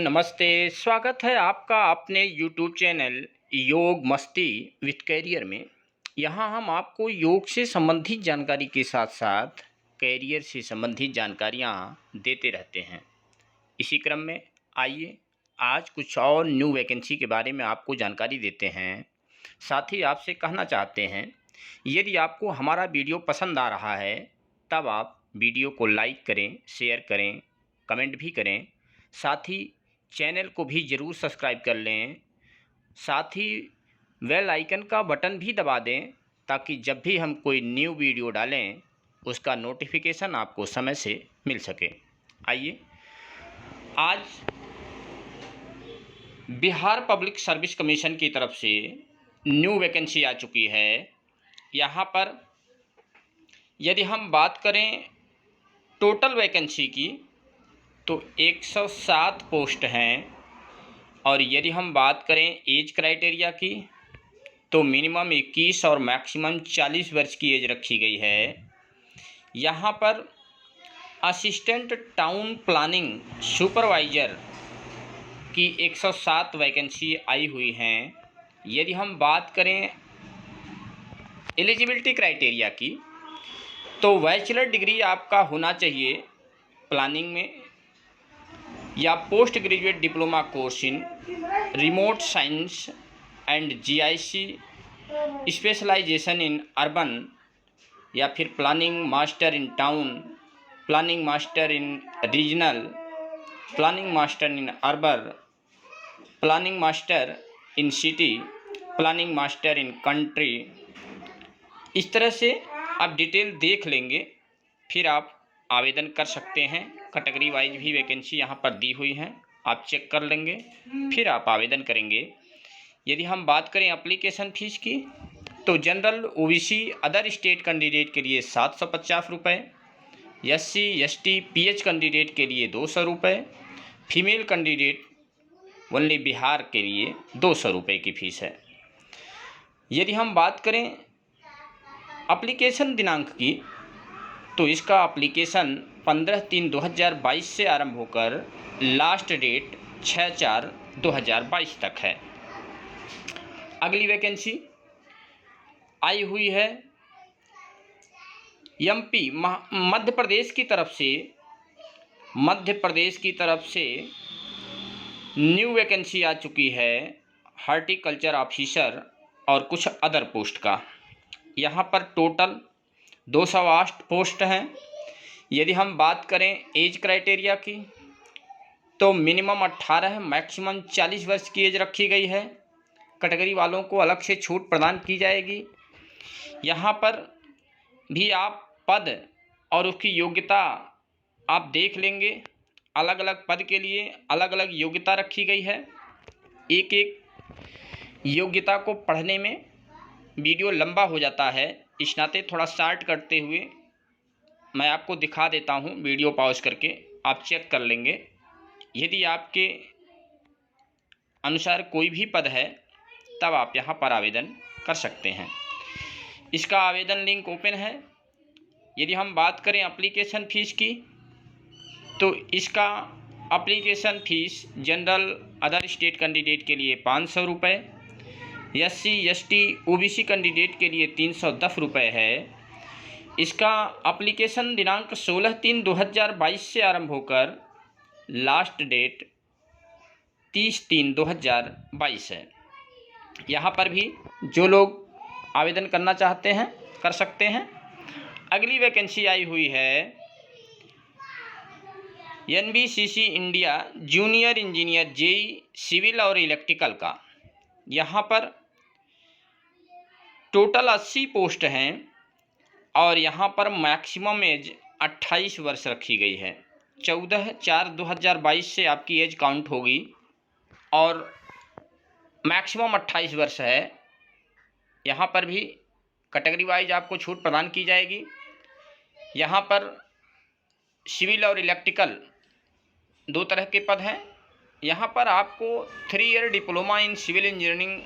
नमस्ते। स्वागत है आपका अपने यूट्यूब चैनल योग मस्ती विथ कैरियर में। यहाँ हम आपको योग से संबंधित जानकारी के साथ साथ कैरियर से संबंधित जानकारियाँ देते रहते हैं। इसी क्रम में आइए आज कुछ और न्यू वैकेंसी के बारे में आपको जानकारी देते हैं। साथ ही आपसे कहना चाहते हैं, यदि आपको हमारा वीडियो पसंद आ रहा है तब आप वीडियो को लाइक करें, शेयर करें, कमेंट भी करें। साथ ही चैनल को भी ज़रूर सब्सक्राइब कर लें। साथ ही बेल आइकन का बटन भी दबा दें ताकि जब भी हम कोई न्यू वीडियो डालें उसका नोटिफिकेशन आपको समय से मिल सके। आइए आज बिहार पब्लिक सर्विस कमीशन की तरफ से न्यू वैकेंसी आ चुकी है। यहाँ पर यदि हम बात करें टोटल वैकेंसी की तो 107 पोस्ट हैं, और यदि हम बात करें एज क्राइटेरिया की तो मिनिमम 21 और मैक्सिमम 40 वर्ष की एज रखी गई है। यहाँ पर असिस्टेंट टाउन प्लानिंग सुपरवाइज़र की 107 वैकेंसी आई हुई हैं। यदि हम बात करें एलिजिबिलिटी क्राइटेरिया की तो बैचलर डिग्री आपका होना चाहिए प्लानिंग में, या post graduate diploma course in remote science and GIC specialisation in urban, या फिर planning master in town, planning master in regional, planning master in urban, planning master in city, planning master in country. इस तरह से आप detail देख लेंगे, फिर आप आवेदन कर सकते हैं। कैटेगरी वाइज भी वैकेंसी यहाँ पर दी हुई हैं, आप चेक कर लेंगे फिर आप आवेदन करेंगे। यदि हम बात करें एप्लीकेशन फ़ीस की तो general OBC other state candidate के लिए 750 रुपये, SC ST PH कैंडिडेट के लिए 200 रुपये, फीमेल कैंडिडेट ओनली बिहार के लिए 200 रुपये की फ़ीस है। यदि हम बात करें एप्लीकेशन दिनांक की तो इसका एप्लीकेशन 15/3/2022 से आरंभ होकर लास्ट डेट 6/4/2022 तक है। अगली वैकेंसी आई हुई है MP मध्य प्रदेश की तरफ से न्यू वैकेंसी आ चुकी है हॉर्टिकल्चर ऑफिसर और कुछ अदर पोस्ट का। यहाँ पर टोटल 208 पोस्ट हैं। यदि हम बात करें एज क्राइटेरिया की तो मिनिमम 18 मैक्सिमम 40 वर्ष की एज रखी गई है। कैटेगरी वालों को अलग से छूट प्रदान की जाएगी। यहाँ पर भी आप पद और उसकी योग्यता आप देख लेंगे। अलग अलग पद के लिए अलग अलग योग्यता रखी गई है। एक एक योग्यता को पढ़ने में वीडियो लंबा हो जाता है, इस नाते थोड़ा शार्ट करते हुए मैं आपको दिखा देता हूँ। वीडियो पॉज करके आप चेक कर लेंगे। यदि आपके अनुसार कोई भी पद है तब आप यहाँ पर आवेदन कर सकते हैं। इसका आवेदन लिंक ओपन है। यदि हम बात करें एप्लीकेशन फ़ीस की तो इसका application fees general other state candidate के लिए 500 रुपये, SC ST OBC कैंडिडेट के लिए 310 रुपये है। इसका एप्लीकेशन दिनांक 16/3/2022 से आरंभ होकर लास्ट डेट 30/3/2022 है। यहाँ पर भी जो लोग आवेदन करना चाहते हैं कर सकते हैं। अगली वैकेंसी आई हुई है NBCC India junior engineer JEE civil और इलेक्ट्रिकल का। यहाँ पर टोटल 80 पोस्ट हैं और यहाँ पर मैक्सिमम एज 28 वर्ष रखी गई है। 14/4/2022 से आपकी एज काउंट होगी और मैक्सिमम 28 वर्ष है। यहाँ पर भी कैटेगरी वाइज आपको छूट प्रदान की जाएगी। यहाँ पर सिविल और इलेक्ट्रिकल 2 तरह के पद हैं। यहाँ पर आपको 3 year diploma in civil engineering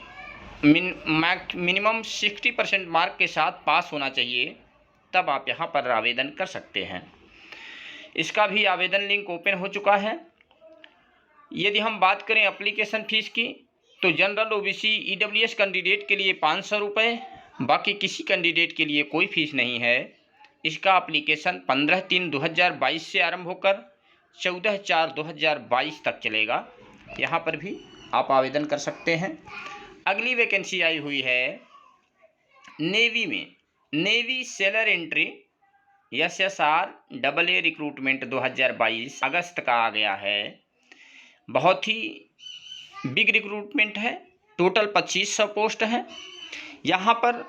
minimum 60% mark के साथ पास होना चाहिए, तब आप यहाँ पर आवेदन कर सकते हैं। इसका भी आवेदन लिंक ओपन हो चुका है। यदि हम बात करें एप्लीकेशन फ़ीस की, तो जनरल ओबीसी ईडब्ल्यूएस कैंडिडेट के लिए 500 रुपये, बाकी किसी कैंडिडेट के लिए कोई फ़ीस नहीं है। इसका एप्लीकेशन 15/3/2022 से आरंभ होकर 14/4/2022 तक चलेगा। यहाँ पर भी आप आवेदन कर सकते हैं। अगली वैकेंसी आई हुई है नेवी में। Navy seller entry SSR AA recruitment 2022 अगस्त का आ गया है। बहुत ही बिग रिक्रूटमेंट है। टोटल 2500 पोस्ट हैं। यहाँ पर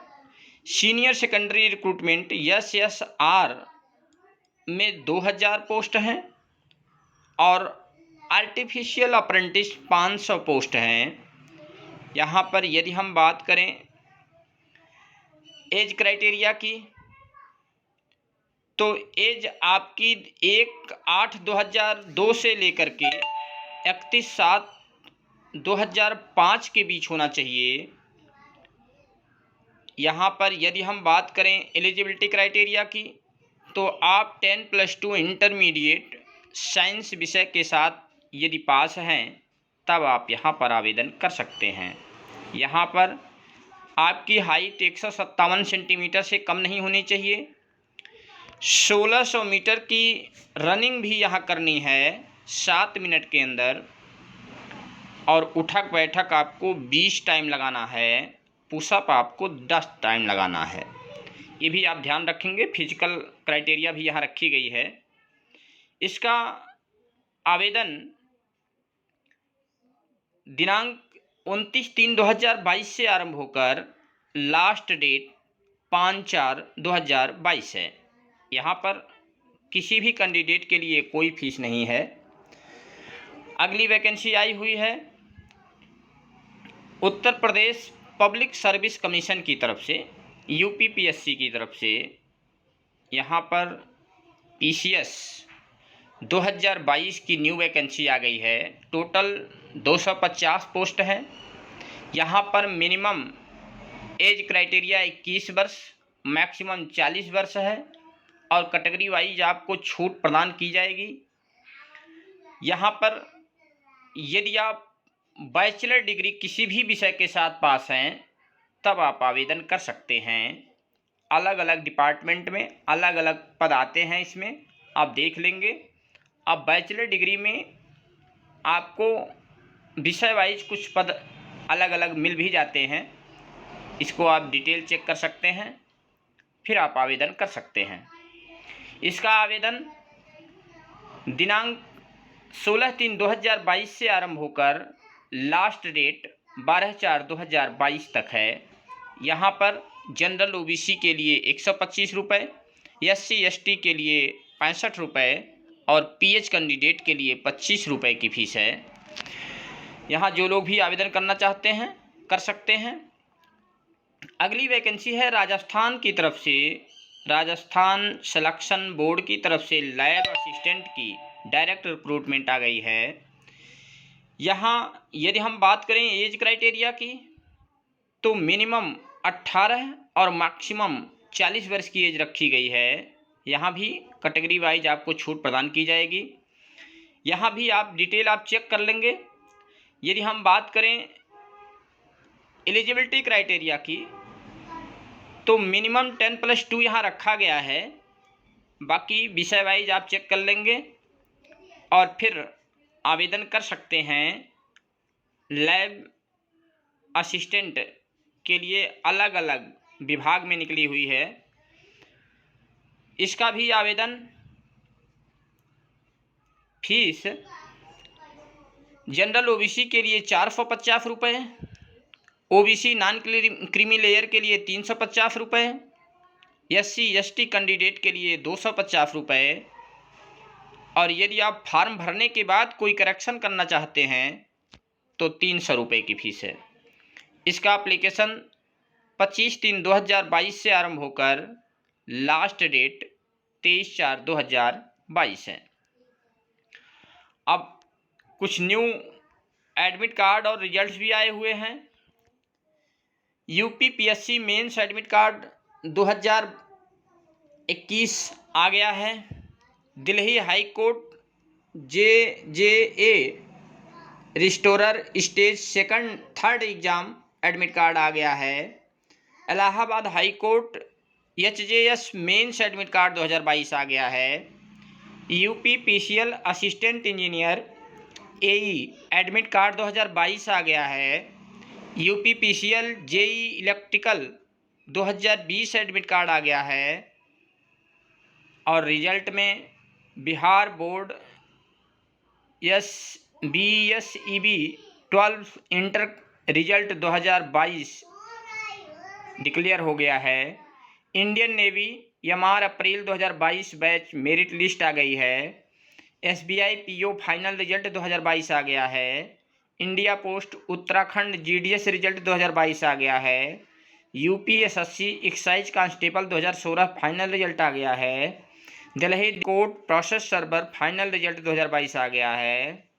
सीनियर सेकेंडरी रिक्रूटमेंट SSR में 2000 पोस्ट हैं और आर्टिफिशियल अप्रेंटिस 500 पोस्ट हैं। यहाँ पर यदि हम बात करें एज क्राइटेरिया की, तो एज आपकी 1/8/2002 से लेकर के 31/7/2005 के बीच होना चाहिए। यहाँ पर यदि हम बात करें एलिजिबिलिटी क्राइटेरिया की, तो आप 10+2 इंटरमीडिएट साइंस विषय के साथ यदि पास हैं तब आप यहाँ पर आवेदन कर सकते हैं। यहाँ पर आपकी हाइट 157 सेंटीमीटर से कम नहीं होनी चाहिए। 1600 मीटर की रनिंग भी यहाँ करनी है 7 मिनट के अंदर, और उठक बैठक आपको 20 टाइम लगाना है। पुशअप आपको 10 टाइम लगाना है। ये भी आप ध्यान रखेंगे। फिजिकल क्राइटेरिया भी यहाँ रखी गई है। इसका आवेदन दिनांक 29/3/2022 से आरंभ होकर लास्ट डेट 5/4/2022 है। यहाँ पर किसी भी कैंडिडेट के लिए कोई फीस नहीं है। अगली वैकेंसी आई हुई है Uttar Pradesh public service commission की तरफ से, UPPSC की तरफ से। यहाँ पर PCS 2022 की न्यू वैकेंसी आ गई है। टोटल 250 पोस्ट हैं। यहाँ पर मिनिमम एज क्राइटेरिया 21 वर्ष, मैक्सिमम 40 वर्ष है, और कैटेगरी वाइज आपको छूट प्रदान की जाएगी। यहाँ पर यदि आप बैचलर डिग्री किसी भी विषय के साथ पास हैं तब आप आवेदन कर सकते हैं। अलग अलग डिपार्टमेंट में अलग अलग पद आते हैं, इसमें आप देख लेंगे। अब बैचलर डिग्री में आपको विषय वाइज कुछ पद अलग अलग मिल भी जाते हैं। इसको आप डिटेल चेक कर सकते हैं, फिर आप आवेदन कर सकते हैं। इसका आवेदन दिनांक 16/3/2022 से आरंभ होकर लास्ट डेट 12/4/2022 तक है। यहाँ पर जनरल OBC के लिए 125 रुपये, SC ST के लिए 65 रुपये और PH कैंडिडेट के लिए 25 रुपये की फ़ीस है। यहाँ जो लोग भी आवेदन करना चाहते हैं कर सकते हैं। अगली वैकेंसी है राजस्थान की तरफ से। राजस्थान सिलेक्शन बोर्ड की तरफ से लैब असिस्टेंट की डायरेक्ट रिक्रूटमेंट आ गई है। यहाँ यदि हम बात करें एज क्राइटेरिया की, तो मिनिमम 18 और मैक्सिमम 40 वर्ष की एज रखी गई है। यहाँ भी कैटेगरी वाइज आपको छूट प्रदान की जाएगी। यहाँ भी आप डिटेल आप चेक कर लेंगे। यदि हम बात करें एलिजिबिलिटी क्राइटेरिया की, तो मिनिमम 10+2 यहाँ रखा गया है। बाकी विषय वाइज आप चेक कर लेंगे और फिर आवेदन कर सकते हैं। लैब असिस्टेंट के लिए अलग अलग विभाग में निकली हुई है। इसका भी आवेदन फीस जनरल OBC के लिए 450 रुपये, OBC नॉन क्रीमी लेयर के लिए 350 रुपये, SC ST कैंडिडेट के लिए 250 रुपये, और यदि आप फार्म भरने के बाद कोई करेक्शन करना चाहते हैं तो 300 रुपये की फ़ीस है। इसका एप्लीकेशन 25/3/2022 से आरंभ होकर लास्ट डेट 23/4/2022 है। अब कुछ न्यू एडमिट कार्ड और रिजल्ट्स भी आए हुए हैं। UPPSC मेंस एडमिट कार्ड 2021 आ गया है। Delhi high court JJA restorer stage second third exam admit card आ गया है। Allahabad high court HJS mains admit card 2022 आ गया है। UP PCL assistant engineer AE admit card 2022 आ गया है। UP PCL JE electrical 2020 admit card आ गया है। और रिजल्ट में Bihar board BSEB 12 inter result 2022 declare हो गया है। Indian navy MR April 2022 batch merit list आ गई है। SBI PO फाइनल रिजल्ट 2022 आ गया है। India post Uttarakhand GDS result 2022 आ गया है। UP SSC excise constable 2016 final result आ गया है। Delhi court process server final result 2022 आ गया है।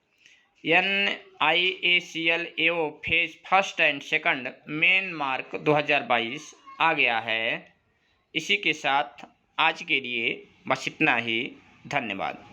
NIACL AO phase first and second main mark 2022 आ गया है। इसी के साथ आज के लिए बस इतना ही। धन्यवाद।